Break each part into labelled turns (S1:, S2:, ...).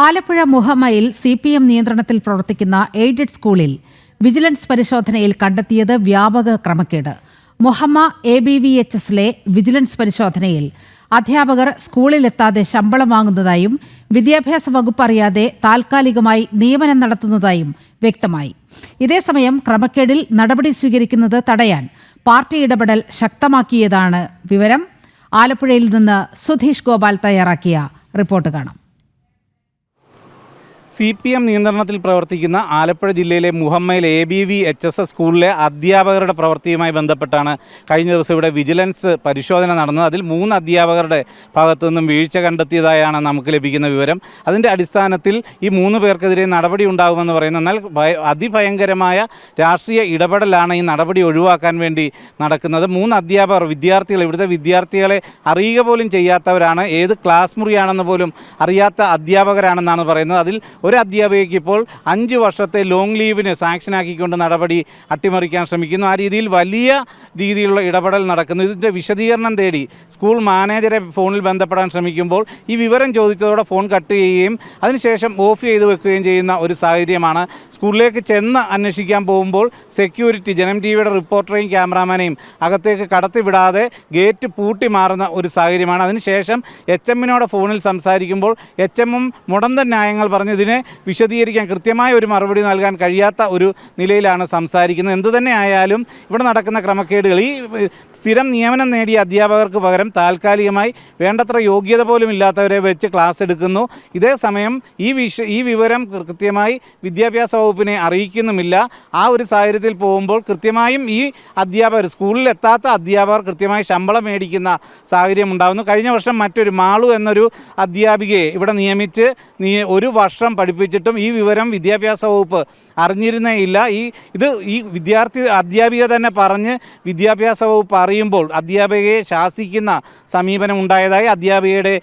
S1: Alappuzha മുഹമ്മയിൽ CPM നിയന്ത്രണത്തിൽ പ്രവർത്തിക്കുന്ന aided സ്കൂളിൽ വിജിലൻസ് പരിശോധനയിൽ കണ്ടെത്തിയത് വ്യാപക ക്രമക്കേട്. മുഹമ്മ ABVHSലെ വിജിലൻസ് പരിശോധനയിൽ അധ്യാപകർ സ്കൂളിലെത്താതെ ശമ്പളം വാങ്ങുന്നതായും വിദ്യാഭ്യാസ വകുപ്പ് അറിയാതെ താൽക്കാലികമായി നിയമനം നടത്തുന്നതായും വ്യക്തമായി. ഇതേസമയം ക്രമക്കേടിൽ നടപടി സ്വീകരിക്കുന്നത് തടയാൻ പാർട്ടി ഇടപെടൽ ശക്തമാക്കിയതാണ് വിവരം. ആലപ്പുഴയിൽ നിന്ന് സുധീഷ് ഗോപാൽ തയ്യാറാക്കിയ റിപ്പോർട്ട് കാണാം.
S2: CPM നിയന്ത്രണത്തിൽ പ്രവർത്തിക്കുന്ന ആലപ്പുഴ ജില്ലയിലെ മുഹമ്മയിൽ ABVHS സ്കൂളിലെ അധ്യാപകരുടെ പ്രവൃത്തിയുമായി ബന്ധപ്പെട്ടാണ് കഴിഞ്ഞ ദിവസം ഇവിടെ വിജിലൻസ് പരിശോധന നടന്നത്. അതിൽ 3 അധ്യാപകരുടെ ഭാഗത്തു നിന്നും വീഴ്ച കണ്ടെത്തിയതായാണ് നമുക്ക് ലഭിക്കുന്ന വിവരം. അതിൻ്റെ അടിസ്ഥാനത്തിൽ ഈ 3 പേർക്കെതിരെ നടപടി ഉണ്ടാകുമെന്ന് പറയുന്നു. എന്നാൽ അതിഭയങ്കരമായ രാഷ്ട്രീയ ഇടപെടലാണ് ഈ നടപടി ഒഴിവാക്കാൻ വേണ്ടി നടക്കുന്നത്. 3 അധ്യാപകർ ഇവിടുത്തെ വിദ്യാർത്ഥികളെ അറിയുക പോലും ചെയ്യാത്തവരാണ്. ഏത് ക്ലാസ് മുറിയാണെന്ന് പോലും അറിയാത്ത അധ്യാപകരാണെന്നാണ് പറയുന്നത്. അതിൽ ഒരു അധ്യാപികയ്ക്ക് ഇപ്പോൾ 5 വർഷത്തെ ലോങ് ലീവിന് സാങ്ഷനാക്കിക്കൊണ്ട് നടപടി അട്ടിമറിക്കാൻ ശ്രമിക്കുന്നു. ആ രീതിയിൽ വലിയ രീതിയിലുള്ള ഇടപെടൽ നടക്കുന്നു. ഇതിൻ്റെ വിശദീകരണം തേടി സ്കൂൾ മാനേജറെ ഫോണിൽ ബന്ധപ്പെടാൻ ശ്രമിക്കുമ്പോൾ ഈ വിവരം ചോദിച്ചതോടെ ഫോൺ കട്ട് ചെയ്യുകയും അതിനുശേഷം ഓഫ് ചെയ്ത് വെക്കുകയും ചെയ്യുന്ന ഒരു സാഹചര്യമാണ്. സ്കൂളിലേക്ക് ചെന്ന് അന്വേഷിക്കാൻ പോകുമ്പോൾ സെക്യൂരിറ്റി ജനം TVയുടെ റിപ്പോർട്ടറെയും ക്യാമറാമാനെയും അകത്തേക്ക് കടത്തിവിടാതെ ഗേറ്റ് പൂട്ടി മാറുന്ന ഒരു സാഹചര്യമാണ്. അതിനുശേഷം HM ഫോണിൽ സംസാരിക്കുമ്പോൾ HM മുടന്തൻ ന്യായങ്ങൾ പറഞ്ഞ് ഇതിനെ വിശദീകരിക്കാൻ കൃത്യമായ ഒരു മറുപടി നൽകാൻ കഴിയാത്ത ഒരു നിലയിലാണ് സംസാരിക്കുന്നത്. എന്തു തന്നെ ആയാലും ഇവിടെ നടക്കുന്ന ക്രമക്കേടുകൾ ഈ സ്ഥിരം നിയമനം നേടിയ അധ്യാപകർക്ക് പകരം താൽക്കാലികമായി വേണ്ടത്ര യോഗ്യത പോലും ഇല്ലാത്തവരെ വെച്ച് ക്ലാസ് എടുക്കുന്നു. ഇതേ സമയം ഈ വിവരം കൃത്യമായി വിദ്യാഭ്യാസ വകുപ്പിനെ അറിയിക്കുന്നുമില്ല. ആ ഒരു സാഹചര്യത്തിൽ പോകുമ്പോൾ കൃത്യമായും ഈ അധ്യാപകർ സ്കൂളിലെത്താത്ത അധ്യാപകർ കൃത്യമായി ശമ്പളം മേടിക്കുന്ന സാഹചര്യം ഉണ്ടാകുന്നു. കഴിഞ്ഞ വർഷം മറ്റൊരു മാളു എന്നൊരു അധ്യാപികയെ ഇവിടെ നിയമിച്ച് 1 വർഷം പഠിപ്പിച്ചിട്ടും ഈ വിവരം വിദ്യാഭ്യാസ വകുപ്പ് അറിഞ്ഞിരുന്നേയില്ല. ഈ അധ്യാപിക തന്നെ പറഞ്ഞ് വിദ്യാഭ്യാസ വകുപ്പ് അറിയുമ്പോൾ അധ്യാപികയെ ശാസിക്കുന്ന സമീപനം ഉണ്ടായതായി അധ്യാപികയുടെ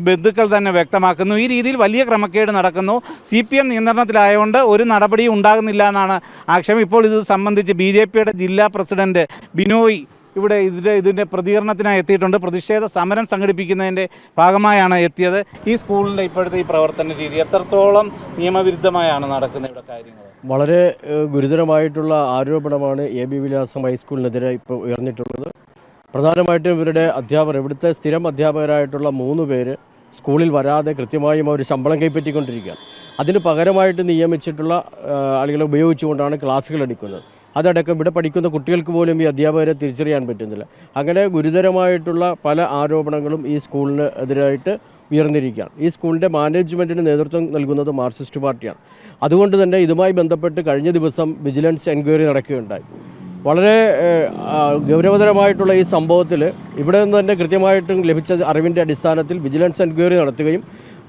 S2: ബന്ധുക്കൾ തന്നെ വ്യക്തമാക്കുന്നു. ഈ രീതിയിൽ വലിയ ക്രമക്കേട് നടക്കുന്നു. CPM നിയന്ത്രണത്തിലായതുകൊണ്ട് ഒരു നടപടിയും ഉണ്ടാകുന്നില്ല എന്നാണ് ആക്ഷേപം. ഇപ്പോൾ ഇത് സംബന്ധിച്ച് BJPയുടെ ജില്ലാ പ്രസിഡന്റ് ബിനോയ് ഇവിടെ ഇതിൻ്റെ പ്രതികരണത്തിനായി എത്തിയിട്ടുണ്ട്. പ്രതിഷേധ സമരം സംഘടിപ്പിക്കുന്നതിൻ്റെ ഭാഗമായാണ് എത്തിയത്. ഈ സ്കൂളിൻ്റെ ഇപ്പോഴത്തെ ഈ പ്രവർത്തന രീതി എത്രത്തോളം നിയമവിരുദ്ധമായാണ് നടക്കുന്നത് ഇവിടെ കാര്യങ്ങൾ?
S3: വളരെ ഗുരുതരമായിട്ടുള്ള ആരോപണമാണ് ABVHS ഹൈസ്കൂളിനെതിരെ ഇപ്പോൾ ഉയർന്നിട്ടുള്ളത്. പ്രധാനമായിട്ടും ഇവരുടെ അധ്യാപകർ, ഇവിടുത്തെ സ്ഥിരം അധ്യാപകരായിട്ടുള്ള 3 പേര് സ്കൂളിൽ വരാതെ കൃത്യമായും അവർ ശമ്പളം കൈപ്പറ്റിക്കൊണ്ടിരിക്കുകയാണ്. അതിന് പകരമായിട്ട് നിയമിച്ചിട്ടുള്ള ആളുകളെ ഉപയോഗിച്ചുകൊണ്ടാണ് ക്ലാസ്സുകൾ എടുക്കുന്നത്. അതടക്കം ഇവിടെ പഠിക്കുന്ന കുട്ടികൾക്ക് പോലും ഈ അധ്യാപകരെ തിരിച്ചറിയാൻ പറ്റുന്നില്ല. അങ്ങനെ ഗുരുതരമായിട്ടുള്ള പല ആരോപണങ്ങളും ഈ സ്കൂളിന് എതിരായിട്ട് ഉയർന്നിരിക്കുകയാണ്. ഈ സ്കൂളിൻ്റെ മാനേജ്മെൻറ്റിന് നേതൃത്വം നൽകുന്നത് മാർക്സിസ്റ്റ് പാർട്ടിയാണ്. അതുകൊണ്ട് തന്നെ ഇതുമായി ബന്ധപ്പെട്ട് കഴിഞ്ഞ ദിവസം വിജിലൻസ് എൻക്വയറി നടക്കുകയുണ്ടായി. വളരെ ഗൗരവതരമായിട്ടുള്ള ഈ സംഭവത്തിൽ ഇവിടെ നിന്ന് തന്നെ കൃത്യമായിട്ടും ലഭിച്ച അറിവിൻ്റെ അടിസ്ഥാനത്തിൽ വിജിലൻസ് എൻക്വയറി നടത്തുകയും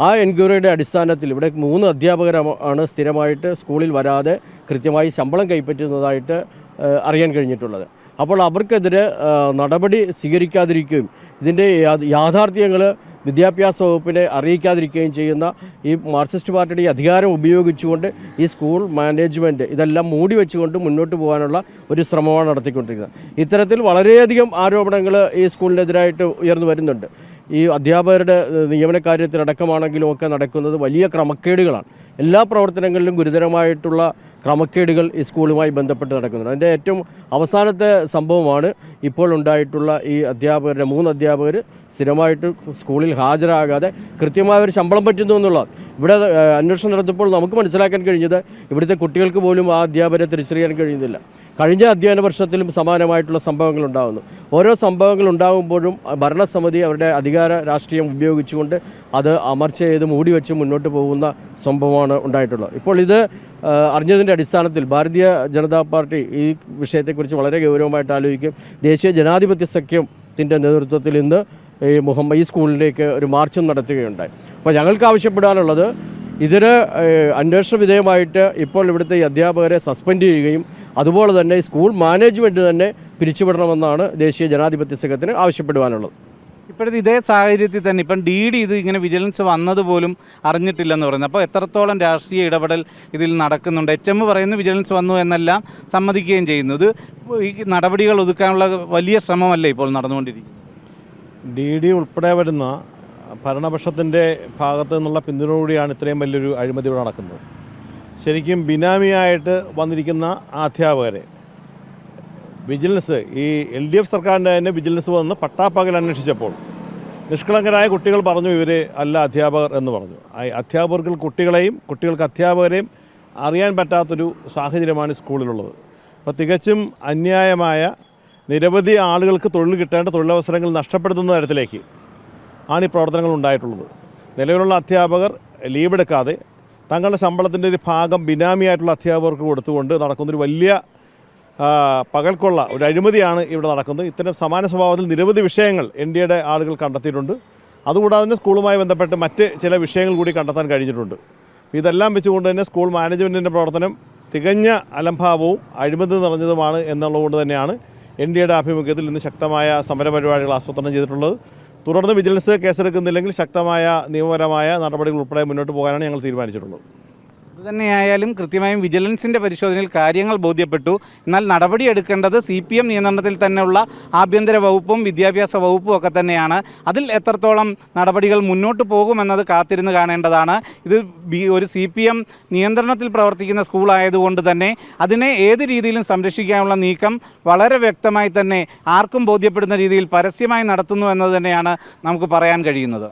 S3: ആ എൻക്വയറിയുടെ അടിസ്ഥാനത്തിൽ ഇവിടെ 3 അധ്യാപകരാണ് സ്ഥിരമായിട്ട് സ്കൂളിൽ വരാതെ കൃത്യമായി ശമ്പളം കൈപ്പറ്റുന്നതായിട്ട് അറിയാൻ കഴിഞ്ഞിട്ടുള്ളത്. അപ്പോൾ അവർക്കെതിരെ നടപടി സ്വീകരിക്കാതിരിക്കുകയും ഇതിൻ്റെ യാഥാർത്ഥ്യങ്ങൾ വിദ്യാഭ്യാസ വകുപ്പിനെ അറിയിക്കാതിരിക്കുകയും ചെയ്യുന്ന ഈ മാർക്സിസ്റ്റ് പാർട്ടിയുടെ അധികാരം ഉപയോഗിച്ചുകൊണ്ട് ഈ സ്കൂൾ മാനേജ്മെൻറ്റ് ഇതെല്ലാം മൂടി വെച്ചുകൊണ്ട് മുന്നോട്ട് പോകാനുള്ള ഒരു ശ്രമമാണ് നടത്തിക്കൊണ്ടിരിക്കുന്നത്. ഇത്തരത്തിൽ വളരെയധികം ആരോപണങ്ങൾ ഈ സ്കൂളിനെതിരായിട്ട് ഉയർന്നു വരുന്നുണ്ട്. ഈ അധ്യാപകരുടെ നിയമന കാര്യത്തിലടക്കമാണെങ്കിലും ഒക്കെ നടക്കുന്നത് വലിയ ക്രമക്കേടുകളാണ്. എല്ലാ പ്രവർത്തനങ്ങളിലും ഗുരുതരമായിട്ടുള്ള ക്രമക്കേടുകൾ ഈ സ്കൂളുമായി ബന്ധപ്പെട്ട് നടക്കുന്നുണ്ട്. അതിൻ്റെ ഏറ്റവും അവസാനത്തെ സംഭവമാണ് ഇപ്പോൾ ഉണ്ടായിട്ടുള്ള ഈ 3 അധ്യാപകർ സ്ഥിരമായിട്ട് സ്കൂളിൽ ഹാജരാകാതെ കൃത്യമായ ഒരു ശമ്പളം പറ്റുന്നു എന്നുള്ളത്. ഇവിടെ അന്വേഷണം നടത്തിയപ്പോൾ നമുക്ക് മനസ്സിലാക്കാൻ കഴിഞ്ഞത് ഇവിടുത്തെ കുട്ടികൾക്ക് പോലും ആ അധ്യാപകരെ തിരിച്ചറിയാൻ കഴിയുന്നില്ല. കഴിഞ്ഞ അധ്യയന വർഷത്തിലും സമാനമായിട്ടുള്ള സംഭവങ്ങൾ ഉണ്ടാകുന്നു. ഓരോ സംഭവങ്ങൾ ഉണ്ടാകുമ്പോഴും ഭരണസമിതി അവരുടെ അധികാര രാഷ്ട്രീയം ഉപയോഗിച്ചുകൊണ്ട് അത് അമർച്ച ചെയ്ത് മൂടിവെച്ച് മുന്നോട്ട് പോകുന്ന സംഭവമാണ് ഉണ്ടായിട്ടുള്ളത്. ഇപ്പോൾ ഇത് അറിഞ്ഞതിൻ്റെ അടിസ്ഥാനത്തിൽ ഭാരതീയ ജനതാ പാർട്ടി ഈ വിഷയത്തെക്കുറിച്ച് വളരെ ഗൗരവമായിട്ട് ആലോചിക്കും. ദേശീയ ജനാധിപത്യ സഖ്യത്തിൻ്റെ നേതൃത്വത്തിൽ ഇന്ന് ഈ സ്കൂളിലേക്ക് ഒരു മാർച്ചും നടത്തുകയുണ്ടായി. അപ്പോൾ ഞങ്ങൾക്ക് ആവശ്യപ്പെടാനുള്ളത് ഇതിന് അന്വേഷണ വിധേയമായിട്ട് ഇപ്പോൾ ഇവിടുത്തെ ഈ അധ്യാപകരെ സസ്പെൻഡ് ചെയ്യുകയും അതുപോലെ തന്നെ സ്കൂൾ മാനേജ്മെൻറ്റ് തന്നെ പിരിച്ചുവിടണമെന്നാണ് ദേശീയ ജനാധിപത്യ സഖ്യത്തിന് ആവശ്യപ്പെടുവാനുള്ളത്.
S2: ഇപ്പോഴത്തെ ഇതേ സാഹചര്യത്തിൽ തന്നെ ഇപ്പം DD ഇത് ഇങ്ങനെ വിജിലൻസ് വന്നതുപോലും അറിഞ്ഞിട്ടില്ലെന്ന് പറയുന്നത്. അപ്പോൾ എത്രത്തോളം രാഷ്ട്രീയ ഇടപെടൽ ഇതിൽ നടക്കുന്നുണ്ട്? HM പറയുന്നു വിജിലൻസ് വന്നു എന്നെല്ലാം സമ്മതിക്കുകയും ചെയ്യുന്നു. ഇത് ഈ നടപടികൾ ഒതുക്കാനുള്ള വലിയ ശ്രമമല്ലേ ഇപ്പോൾ നടന്നുകൊണ്ടിരിക്കുന്നത്?
S4: DD ഉൾപ്പെടെ വരുന്ന ഭരണപക്ഷത്തിൻ്റെ ഭാഗത്തു നിന്നുള്ള പിന്തുണയോടെയാണ് ഇത്രയും വലിയൊരു അഴിമതി ഇവിടെ നടക്കുന്നത്. ശരിക്കും ബിനാമിയായിട്ട് വന്നിരിക്കുന്ന ആ അധ്യാപകരെ വിജിലൻസ് ഈ LDF സർക്കാരിൻ്റെ തന്നെ വിജിലൻസ് വന്ന് പട്ടാപ്പകൽ അന്വേഷിച്ചപ്പോൾ നിഷ്കളങ്കരായ കുട്ടികൾ പറഞ്ഞു ഇവർ അല്ല അധ്യാപകർ എന്ന് പറഞ്ഞു. അധ്യാപകർക്ക് കുട്ടികളെയും കുട്ടികൾക്ക് അധ്യാപകരെയും അറിയാൻ പറ്റാത്തൊരു സാഹചര്യമാണ് സ്കൂളിലുള്ളത്. അപ്പോൾ തികച്ചും അന്യായമായ നിരവധി ആളുകൾക്ക് തൊഴിൽ കിട്ടേണ്ട തൊഴിലവസരങ്ങൾ നഷ്ടപ്പെടുത്തുന്ന തരത്തിലേക്ക് ആണ് ഈ പ്രവർത്തനങ്ങൾ ഉണ്ടായിട്ടുള്ളത്. നിലവിലുള്ള അധ്യാപകർ ലീവ് എടുക്കാതെ തങ്ങളുടെ ശമ്പളത്തിൻ്റെ ഒരു ഭാഗം ബിനാമിയായിട്ടുള്ള അധ്യാപകർക്ക് കൊടുത്തുകൊണ്ട് നടക്കുന്നൊരു വലിയ പകൽക്കൊള്ള ഒരു അഴിമതിയാണ് ഇവിടെ നടക്കുന്നത്. ഇത്തരം സമാന സ്വഭാവത്തിൽ നിരവധി വിഷയങ്ങൾ NDAയുടെ ആളുകൾ കണ്ടെത്തിയിട്ടുണ്ട്. അതുകൂടാതെ തന്നെ സ്കൂളുമായി ബന്ധപ്പെട്ട് മറ്റ് ചില വിഷയങ്ങൾ കൂടി കണ്ടെത്താൻ കഴിഞ്ഞിട്ടുണ്ട്. ഇതെല്ലാം വെച്ചുകൊണ്ട് തന്നെ സ്കൂൾ മാനേജ്മെൻറ്റിൻ്റെ പ്രവർത്തനം തികഞ്ഞ അലംഭാവവും അഴിമതി നിറഞ്ഞതുമാണ് എന്നുള്ളതുകൊണ്ട് തന്നെയാണ് NDAയുടെ ആഭിമുഖ്യത്തിൽ ഇന്ന് ശക്തമായ സമരപരിപാടികൾ ആസൂത്രണം ചെയ്തിട്ടുള്ളത്. തുടർന്ന് വിജിലൻസ് കേസെടുക്കുന്നില്ലെങ്കിൽ ശക്തമായ നിയമപരമായ നടപടികൾ ഉൾപ്പെടെ മുന്നോട്ട് പോകാനാണ് ഞങ്ങൾ തീരുമാനിച്ചിട്ടുള്ളത്.
S2: അതുതന്നെയായാലും കൃത്യമായും വിജിലൻസിൻ്റെ പരിശോധനയിൽ കാര്യങ്ങൾ ബോധ്യപ്പെട്ടു. എന്നാൽ നടപടിയെടുക്കേണ്ടത് CPM നിയന്ത്രണത്തിൽ തന്നെയുള്ള ആഭ്യന്തര വകുപ്പും വിദ്യാഭ്യാസ വകുപ്പും ഒക്കെ തന്നെയാണ്. അതിൽ എത്രത്തോളം നടപടികൾ മുന്നോട്ട് പോകുമെന്നത് കാത്തിരുന്ന് കാണേണ്ടതാണ്. ഇത് ഒരു CPM നിയന്ത്രണത്തിൽ പ്രവർത്തിക്കുന്ന സ്കൂളായതുകൊണ്ട് തന്നെ അതിനെ ഏത് രീതിയിലും സംരക്ഷിക്കാനുള്ള നീക്കം വളരെ വ്യക്തമായി തന്നെ ആർക്കും ബോധ്യപ്പെടുന്ന രീതിയിൽ പരസ്യമായി നടത്തുന്നു എന്നത് തന്നെയാണ് നമുക്ക് പറയാൻ കഴിയുന്നത്.